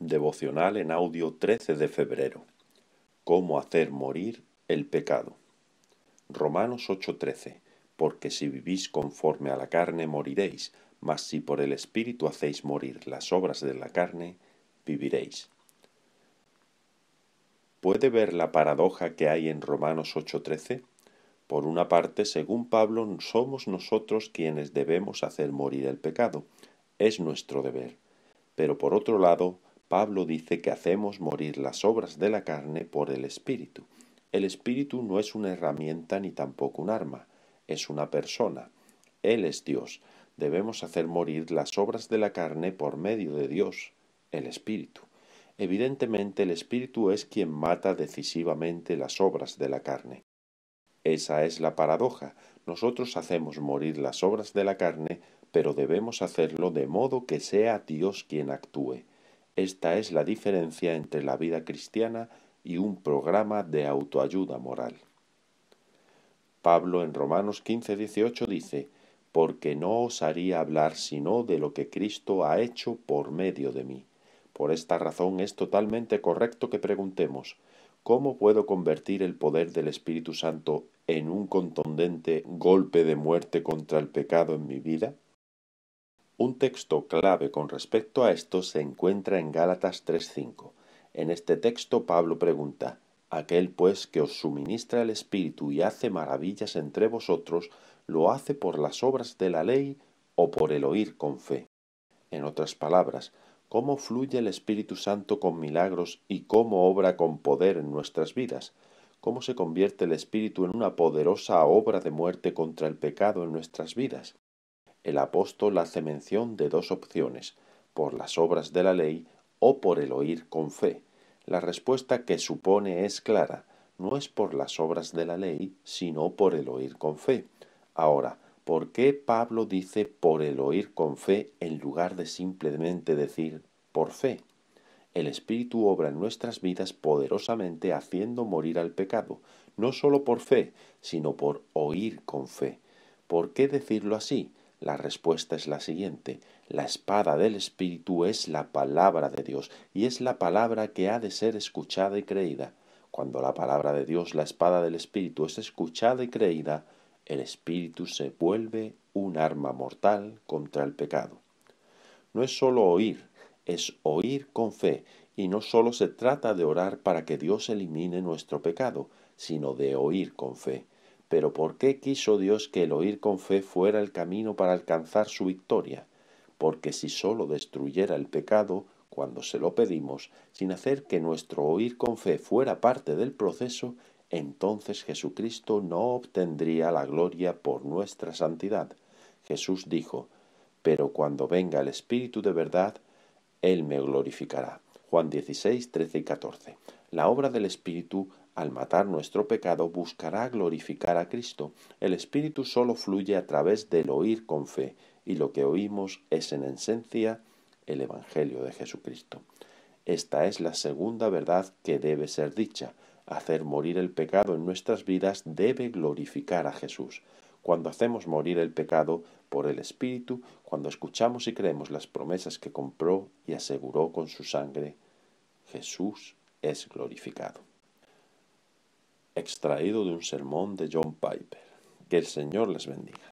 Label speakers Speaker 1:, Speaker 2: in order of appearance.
Speaker 1: Devocional en audio 13 de febrero. ¿Cómo hacer morir el pecado? Romanos 8:13. Porque si vivís conforme a la carne moriréis, mas si por el Espíritu hacéis morir las obras de la carne, viviréis. ¿Puede ver la paradoja que hay en Romanos 8:13? Por una parte, según Pablo, somos nosotros quienes debemos hacer morir el pecado. Es nuestro deber. Pero por otro lado, Pablo dice que hacemos morir las obras de la carne por el Espíritu. El Espíritu no es una herramienta ni tampoco un arma, es una persona. Él es Dios. Debemos hacer morir las obras de la carne por medio de Dios, el Espíritu. Evidentemente, el Espíritu es quien mata decisivamente las obras de la carne. Esa es la paradoja. Nosotros hacemos morir las obras de la carne, pero debemos hacerlo de modo que sea Dios quien actúe. Esta es la diferencia entre la vida cristiana y un programa de autoayuda moral. Pablo en Romanos 15:18 dice: «Porque no osaría hablar sino de lo que Cristo ha hecho por medio de mí». Por esta razón es totalmente correcto que preguntemos: ¿cómo puedo convertir el poder del Espíritu Santo en un contundente golpe de muerte contra el pecado en mi vida? Un texto clave con respecto a esto se encuentra en Gálatas 3:5. En este texto Pablo pregunta: «Aquel pues que os suministra el Espíritu y hace maravillas entre vosotros, ¿lo hace por las obras de la ley o por el oír con fe?». En otras palabras, ¿cómo fluye el Espíritu Santo con milagros y cómo obra con poder en nuestras vidas? ¿Cómo se convierte el Espíritu en una poderosa obra de muerte contra el pecado en nuestras vidas? El apóstol hace mención de dos opciones: por las obras de la ley o por el oír con fe. La respuesta que supone es clara: no es por las obras de la ley, sino por el oír con fe. Ahora, ¿por qué Pablo dice por el oír con fe en lugar de simplemente decir por fe? El Espíritu obra en nuestras vidas poderosamente haciendo morir al pecado, no solo por fe, sino por oír con fe. ¿Por qué decirlo así? La respuesta es la siguiente: la espada del Espíritu es la palabra de Dios, y es la palabra que ha de ser escuchada y creída. Cuando la palabra de Dios, la espada del Espíritu, es escuchada y creída, el Espíritu se vuelve un arma mortal contra el pecado. No es solo oír, es oír con fe, y no solo se trata de orar para que Dios elimine nuestro pecado, sino de oír con fe. Pero ¿por qué quiso Dios que el oír con fe fuera el camino para alcanzar su victoria? Porque si solo destruyera el pecado cuando se lo pedimos, sin hacer que nuestro oír con fe fuera parte del proceso, entonces Jesucristo no obtendría la gloria por nuestra santidad. Jesús dijo: «Pero cuando venga el Espíritu de verdad, Él me glorificará». Juan 16, 13 y 14. La obra del Espíritu, al matar nuestro pecado, buscará glorificar a Cristo. El Espíritu solo fluye a través del oír con fe, y lo que oímos es en esencia el Evangelio de Jesucristo. Esta es la segunda verdad que debe ser dicha: hacer morir el pecado en nuestras vidas debe glorificar a Jesús. Cuando hacemos morir el pecado por el Espíritu, cuando escuchamos y creemos las promesas que compró y aseguró con su sangre, Jesús es glorificado. Extraído de un sermón de John Piper. Que el Señor les bendiga.